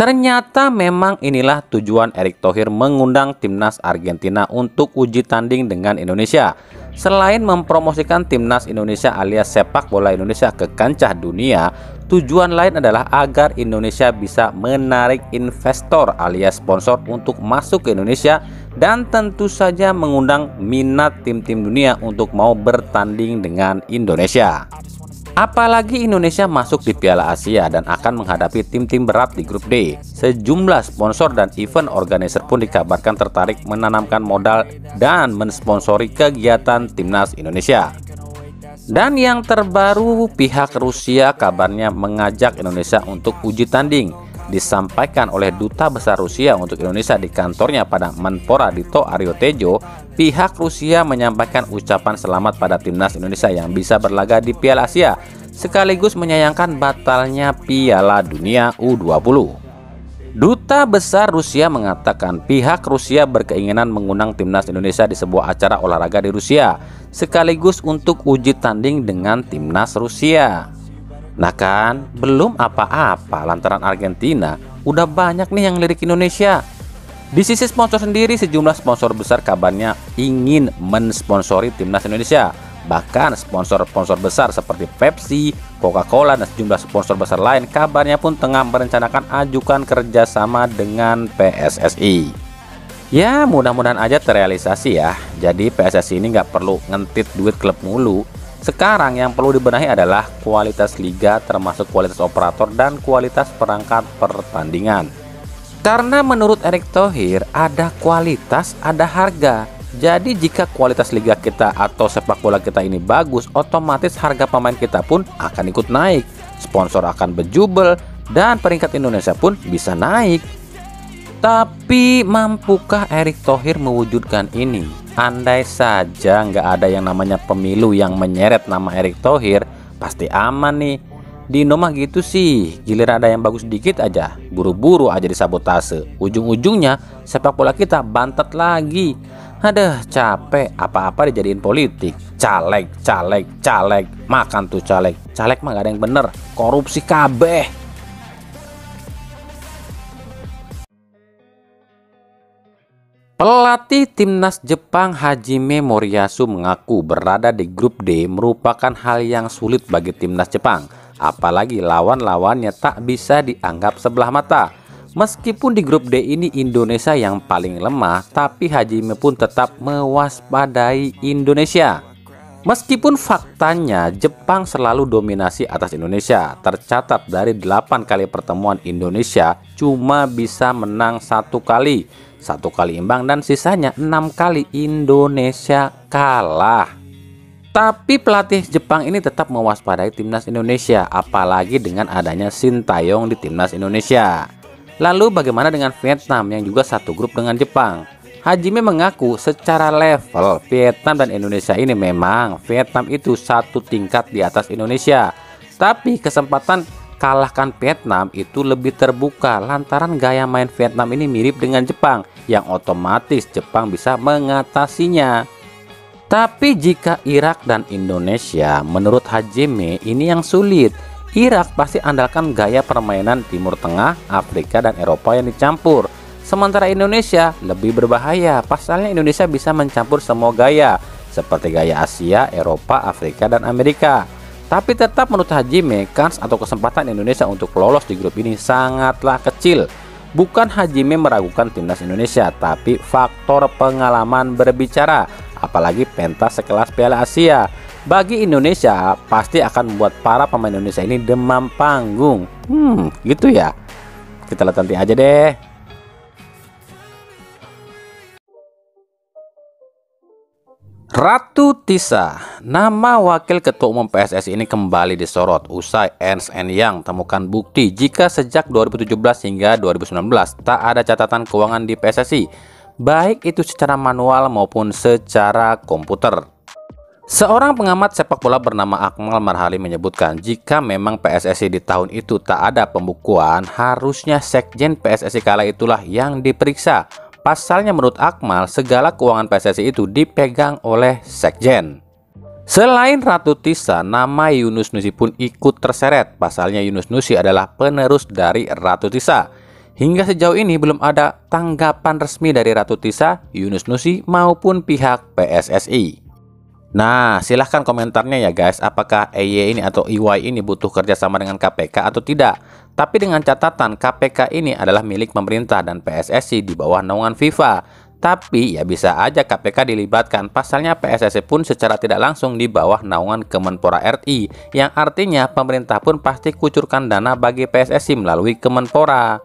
Ternyata memang inilah tujuan Erick Thohir mengundang timnas Argentina untuk uji tanding dengan Indonesia. Selain mempromosikan timnas Indonesia alias sepak bola Indonesia ke kancah dunia, tujuan lain adalah agar Indonesia bisa menarik investor alias sponsor untuk masuk ke Indonesia dan tentu saja mengundang minat tim-tim dunia untuk mau bertanding dengan Indonesia. Apalagi Indonesia masuk di Piala Asia dan akan menghadapi tim-tim berat di grup D. Sejumlah sponsor dan event organizer pun dikabarkan tertarik menanamkan modal dan mensponsori kegiatan timnas Indonesia. Dan yang terbaru, pihak Rusia kabarnya mengajak Indonesia untuk uji tanding. Disampaikan oleh Duta Besar Rusia untuk Indonesia di kantornya pada Menpora Dito Aryo Tejo, pihak Rusia menyampaikan ucapan selamat pada timnas Indonesia yang bisa berlaga di Piala Asia, sekaligus menyayangkan batalnya Piala Dunia U20. Duta Besar Rusia mengatakan pihak Rusia berkeinginan mengundang timnas Indonesia di sebuah acara olahraga di Rusia, sekaligus untuk uji tanding dengan timnas Rusia. Nah kan, belum apa-apa lantaran Argentina udah banyak nih yang lirik Indonesia. Di sisi sponsor sendiri, sejumlah sponsor besar kabarnya ingin mensponsori timnas Indonesia. Bahkan sponsor-sponsor besar seperti Pepsi, Coca-Cola, dan sejumlah sponsor besar lain kabarnya pun tengah merencanakan ajukan kerjasama dengan PSSI. Ya, mudah-mudahan aja terrealisasi ya. Jadi PSSI ini nggak perlu ngentit duit klub mulu. Sekarang yang perlu dibenahi adalah kualitas liga, termasuk kualitas operator dan kualitas perangkat pertandingan. Karena menurut Erick Thohir, ada kualitas, ada harga. Jadi jika kualitas liga kita atau sepak bola kita ini bagus, otomatis harga pemain kita pun akan ikut naik. Sponsor akan berjubel dan peringkat Indonesia pun bisa naik. Tapi mampukah Erick Thohir mewujudkan ini? Andai saja nggak ada yang namanya pemilu yang menyeret nama Erick Thohir, pasti aman nih. Di Indo mah gitu sih, giliran ada yang bagus dikit aja, buru-buru aja disabotase. Ujung-ujungnya sepak bola kita bantet lagi. Aduh, capek, apa-apa dijadiin politik. Caleg, caleg, caleg, makan tuh caleg. Caleg mah gak ada yang bener, korupsi kabeh. Pelatih timnas Jepang Hajime Moriyasu mengaku berada di grup D merupakan hal yang sulit bagi timnas Jepang, apalagi lawan-lawannya tak bisa dianggap sebelah mata. Meskipun di grup D ini Indonesia yang paling lemah, tapi Hajime pun tetap mewaspadai Indonesia. Meskipun faktanya Jepang selalu dominasi atas Indonesia, tercatat dari 8 kali pertemuan Indonesia cuma bisa menang 1 kali, 1 kali imbang, dan sisanya 6 kali Indonesia kalah. Tapi pelatih Jepang ini tetap mewaspadai timnas Indonesia, apalagi dengan adanya Sintayong di timnas Indonesia. Lalu bagaimana dengan Vietnam yang juga satu grup dengan Jepang? Hajime mengaku secara level Vietnam dan Indonesia ini memang Vietnam itu satu tingkat di atas Indonesia. Tapi kesempatan kalahkan Vietnam itu lebih terbuka lantaran gaya main Vietnam ini mirip dengan Jepang, yang otomatis Jepang bisa mengatasinya. Tapi jika Irak dan Indonesia, menurut Hajime ini yang sulit. Irak pasti andalkan gaya permainan Timur Tengah, Afrika, dan Eropa yang dicampur. Sementara Indonesia lebih berbahaya, pasalnya Indonesia bisa mencampur semua gaya, seperti gaya Asia, Eropa, Afrika, dan Amerika. Tapi tetap menurut Hajime, kans atau kesempatan Indonesia untuk lolos di grup ini sangatlah kecil. Bukan Hajime meragukan timnas Indonesia, tapi faktor pengalaman berbicara, apalagi pentas sekelas Piala Asia. Bagi Indonesia, pasti akan membuat para pemain Indonesia ini demam panggung. Gitu ya. Kita lihat nanti aja deh. Ratu Tisa, nama wakil ketua umum PSSI ini kembali disorot usai Ernst & Young temukan bukti jika sejak 2017 hingga 2019 tak ada catatan keuangan di PSSI, baik itu secara manual maupun secara komputer. Seorang pengamat sepak bola bernama Akmal Marhali menyebutkan jika memang PSSI di tahun itu tak ada pembukuan, harusnya Sekjen PSSI kala itulah yang diperiksa. Pasalnya menurut Akmal, segala keuangan PSSI itu dipegang oleh Sekjen. Selain Ratu Tisa, nama Yunus Nusi pun ikut terseret. Pasalnya Yunus Nusi adalah penerus dari Ratu Tisa. Hingga sejauh ini belum ada tanggapan resmi dari Ratu Tisa, Yunus Nusi maupun pihak PSSI. Nah, silahkan komentarnya ya guys, apakah EY ini atau EY ini butuh kerjasama dengan KPK atau tidak. Tapi dengan catatan KPK ini adalah milik pemerintah dan PSSI di bawah naungan FIFA. Tapi ya bisa aja KPK dilibatkan, pasalnya PSSI pun secara tidak langsung di bawah naungan Kemenpora RI, yang artinya pemerintah pun pasti kucurkan dana bagi PSSI melalui Kemenpora.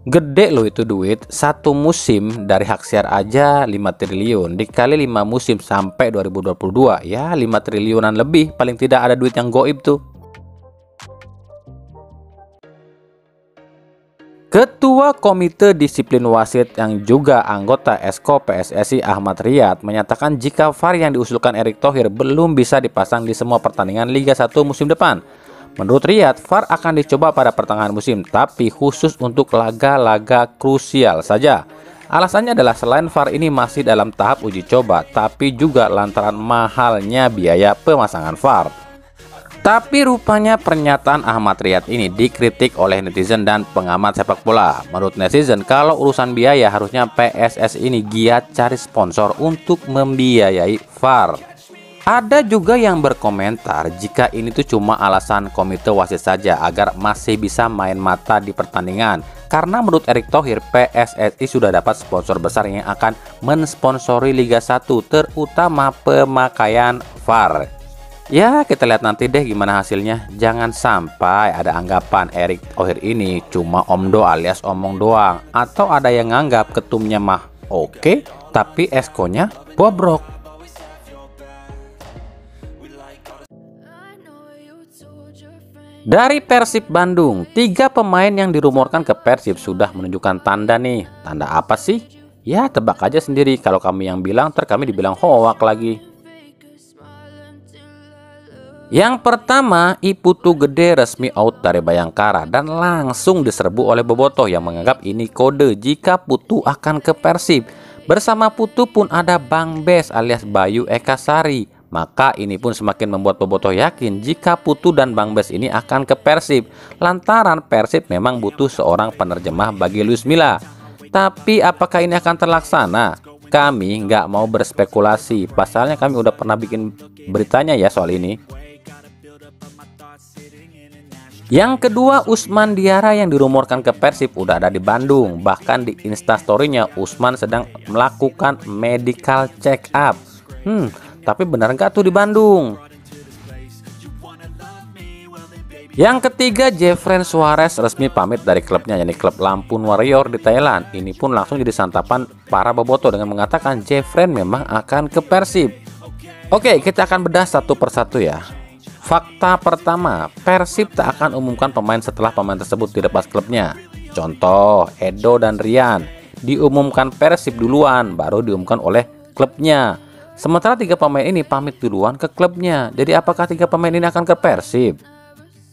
Gede loh itu duit, satu musim dari hak siar aja 5 triliun, dikali 5 musim sampai 2022, ya 5 triliunan lebih, paling tidak ada duit yang goib tuh. Ketua Komite Disiplin Wasit yang juga anggota Esko PSSI Ahmad Riyad menyatakan jika VAR yang diusulkan Erick Thohir belum bisa dipasang di semua pertandingan Liga 1 musim depan. Menurut Riyad, VAR akan dicoba pada pertengahan musim, tapi khusus untuk laga-laga krusial saja. Alasannya adalah selain VAR ini masih dalam tahap uji coba, tapi juga lantaran mahalnya biaya pemasangan VAR. Tapi rupanya pernyataan Ahmad Riyad ini dikritik oleh netizen dan pengamat sepak bola. Menurut netizen, kalau urusan biaya harusnya PSSI ini giat cari sponsor untuk membiayai VAR. Ada juga yang berkomentar jika ini tuh cuma alasan komite wasit saja agar masih bisa main mata di pertandingan. Karena menurut Erick Thohir, PSSI sudah dapat sponsor besar yang akan mensponsori Liga 1, terutama pemakaian VAR. Ya, kita lihat nanti deh gimana hasilnya. Jangan sampai ada anggapan Erick Thohir ini cuma omdo alias omong doang, atau ada yang nganggap ketumnya mah oke, tapi eskonya bobrok. Dari Persib Bandung, 3 pemain yang dirumorkan ke Persib sudah menunjukkan tanda nih. Tanda apa sih? Ya tebak aja sendiri, kalau kami yang bilang kami dibilang hoak lagi. Yang pertama, Iputu Gede resmi out dari Bayangkara dan langsung diserbu oleh Bobotoh yang menganggap ini kode jika Putu akan ke Persib. Bersama Putu pun ada Bang Bes alias Bayu Ekasari. Maka ini pun semakin membuat Bobotoh yakin jika Putu dan Bang Bes ini akan ke Persib. Lantaran Persib memang butuh seorang penerjemah bagi Luis Milla. Tapi apakah ini akan terlaksana? Kami nggak mau berspekulasi. Pasalnya kami udah pernah bikin beritanya ya soal ini. Yang kedua, Usman Diarra yang dirumorkan ke Persib udah ada di Bandung. Bahkan di instastorynya Usman sedang melakukan medical check up. Tapi benar nggak tuh di Bandung? Yang ketiga, Jeffrey Suarez resmi pamit dari klubnya, yakni klub Lampun Warrior di Thailand. Ini pun langsung jadi santapan para bobotoh dengan mengatakan Jeffrey memang akan ke Persib. Oke, kita akan bedah satu persatu ya. Fakta pertama, Persib tak akan umumkan pemain setelah pemain tersebut dilepas klubnya. Contoh, Edo dan Rian diumumkan Persib duluan, baru diumumkan oleh klubnya. Sementara 3 pemain ini pamit duluan ke klubnya. Jadi apakah 3 pemain ini akan ke Persib?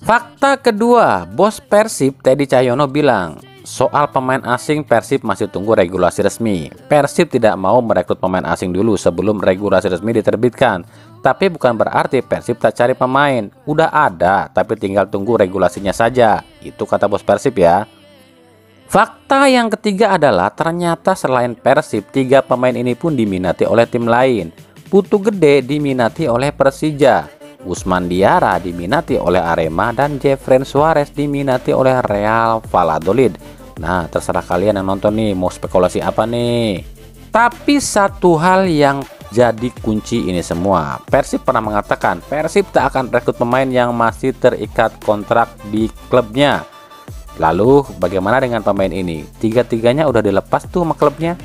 Fakta kedua, bos Persib Teddy Cahyono bilang soal pemain asing Persib masih tunggu regulasi resmi. Persib tidak mau merekrut pemain asing dulu sebelum regulasi resmi diterbitkan. Tapi bukan berarti Persib tak cari pemain. Udah ada, tapi tinggal tunggu regulasinya saja. Itu kata bos Persib ya. Fakta yang ketiga adalah ternyata selain Persib, 3 pemain ini pun diminati oleh tim lain. Putu Gede diminati oleh Persija, Usman Diarra diminati oleh Arema, dan Jeffrey Suarez diminati oleh Real Valladolid. Nah, terserah kalian yang nonton nih, mau spekulasi apa nih. Tapi satu hal yang jadi kunci ini semua, Persib pernah mengatakan Persib tak akan rekrut pemain yang masih terikat kontrak di klubnya. Lalu bagaimana dengan pemain ini? 3-tiganya udah dilepas tuh sama klubnya.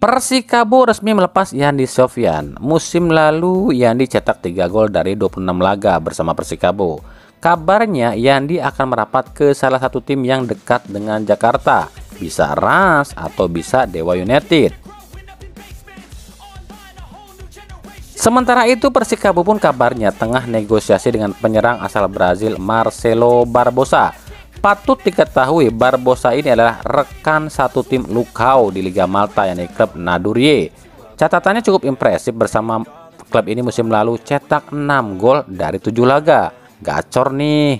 Persikabo resmi melepas Yandi Sofyan. Musim lalu Yandi cetak 3 gol dari 26 laga bersama Persikabo. Kabarnya Yandi akan merapat ke salah satu tim yang dekat dengan Jakarta. Bisa Rans atau bisa Dewa United. Sementara itu Persikabo pun kabarnya tengah negosiasi dengan penyerang asal Brazil Marcelo Barbosa. Patut diketahui Barbosa ini adalah rekan satu tim Lukau di Liga Malta, yakni klub Nadurye. Catatannya cukup impresif bersama klub ini musim lalu cetak 6 gol dari 7 laga. Gacor nih.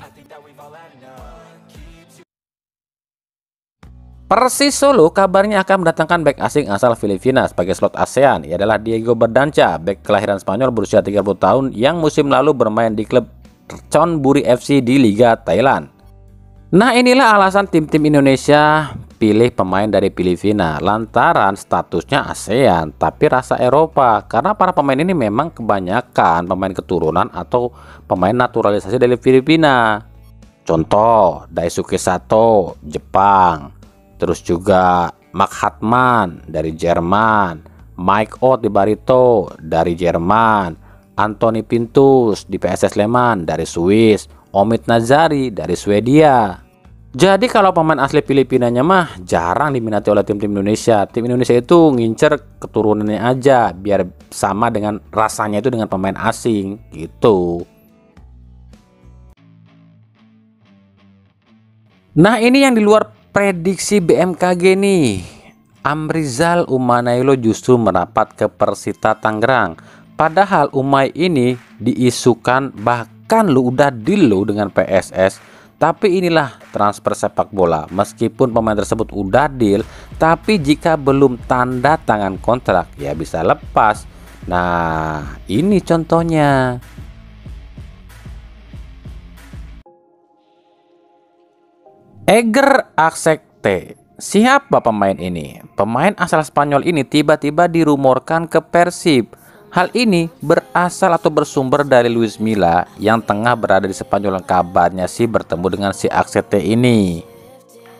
Persis Solo kabarnya akan mendatangkan bek asing asal Filipina sebagai slot ASEAN. Ia adalah Diego Berdanca, bek kelahiran Spanyol berusia 30 tahun yang musim lalu bermain di klub Chonburi FC di Liga Thailand. Nah, inilah alasan tim-tim Indonesia pilih pemain dari Filipina lantaran statusnya ASEAN tapi rasa Eropa, karena para pemain ini memang kebanyakan pemain keturunan atau pemain naturalisasi dari Filipina. Contoh Daisuke Sato Jepang, terus juga Mark Hartmann dari Jerman, Mike Ott di Barito dari Jerman, Anthony Pintus di PSS Sleman dari Swiss, Omid Nazari dari Swedia. Jadi kalau pemain asli Filipinanya mah jarang diminati oleh tim-tim Indonesia. Tim Indonesia itu ngincer keturunannya aja biar sama dengan rasanya itu dengan pemain asing gitu. Nah, ini yang di luar prediksi BMKG nih. Amrizal Umanailo justru merapat ke Persita Tangerang. Padahal Umay ini diisukan bahkan lu udah deal lu dengan PSS. Tapi inilah transfer sepak bola. Meskipun pemain tersebut udah deal, tapi jika belum tanda tangan kontrak ya bisa lepas. Nah, ini contohnya. Eger Aksekte. Siapa pemain ini? Pemain asal Spanyol ini tiba-tiba dirumorkan ke Persib. Hal ini berasal atau bersumber dari Luis Milla yang tengah berada di Spanyol. Kabarnya sih bertemu dengan si Aksekte ini.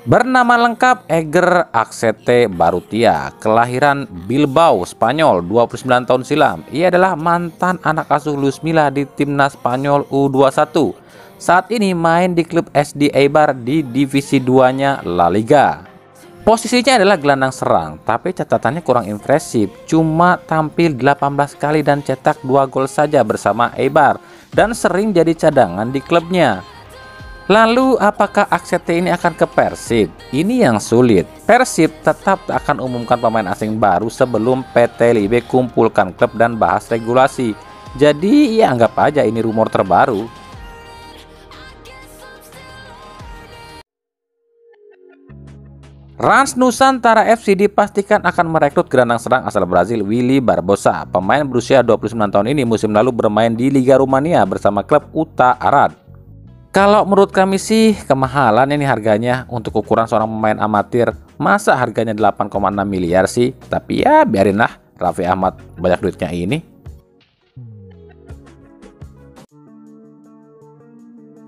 Bernama lengkap Eger Aksekte Barrutia, kelahiran Bilbao, Spanyol, 29 tahun silam. Ia adalah mantan anak asuh Luis Milla di timnas Spanyol U21. Saat ini main di klub SD Eibar di divisi 2-nya La Liga. Posisinya adalah gelandang serang, tapi catatannya kurang impresif. Cuma tampil 18 kali dan cetak 2 gol saja bersama Eibar dan sering jadi cadangan di klubnya. Lalu apakah Aksekte ini akan ke Persib? Ini yang sulit. Persib tetap akan umumkan pemain asing baru sebelum PT LIB kumpulkan klub dan bahas regulasi. Jadi ya anggap aja ini rumor terbaru. Rans Nusantara FC dipastikan akan merekrut gelandang serang asal Brazil Willy Barbosa. Pemain berusia 29 tahun ini musim lalu bermain di Liga Rumania bersama klub Uta Arad. Kalau menurut kami sih kemahalan ini harganya untuk ukuran seorang pemain amatir. Masa harganya 8,6 miliar sih? Tapi ya biarinlah, Raffi Ahmad banyak duitnya ini.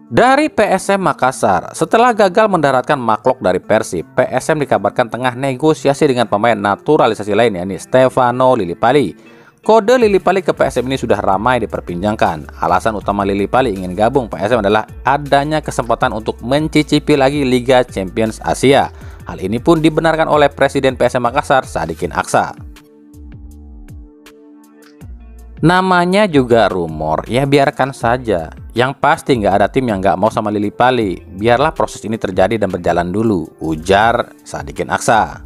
Dari PSM Makassar, setelah gagal mendaratkan Maklok dari Persib, PSM dikabarkan tengah negosiasi dengan pemain naturalisasi lain yakni Stefano Lillipali. Kode Lillipali ke PSM ini sudah ramai diperbincangkan. Alasan utama Lillipali ingin gabung PSM adalah adanya kesempatan untuk mencicipi lagi Liga Champions Asia. Hal ini pun dibenarkan oleh Presiden PSM Makassar, Sadikin Aksa. Namanya juga rumor, ya biarkan saja. Yang pasti nggak ada tim yang nggak mau sama Lillipali. Biarlah proses ini terjadi dan berjalan dulu, ujar Sadikin Aksa.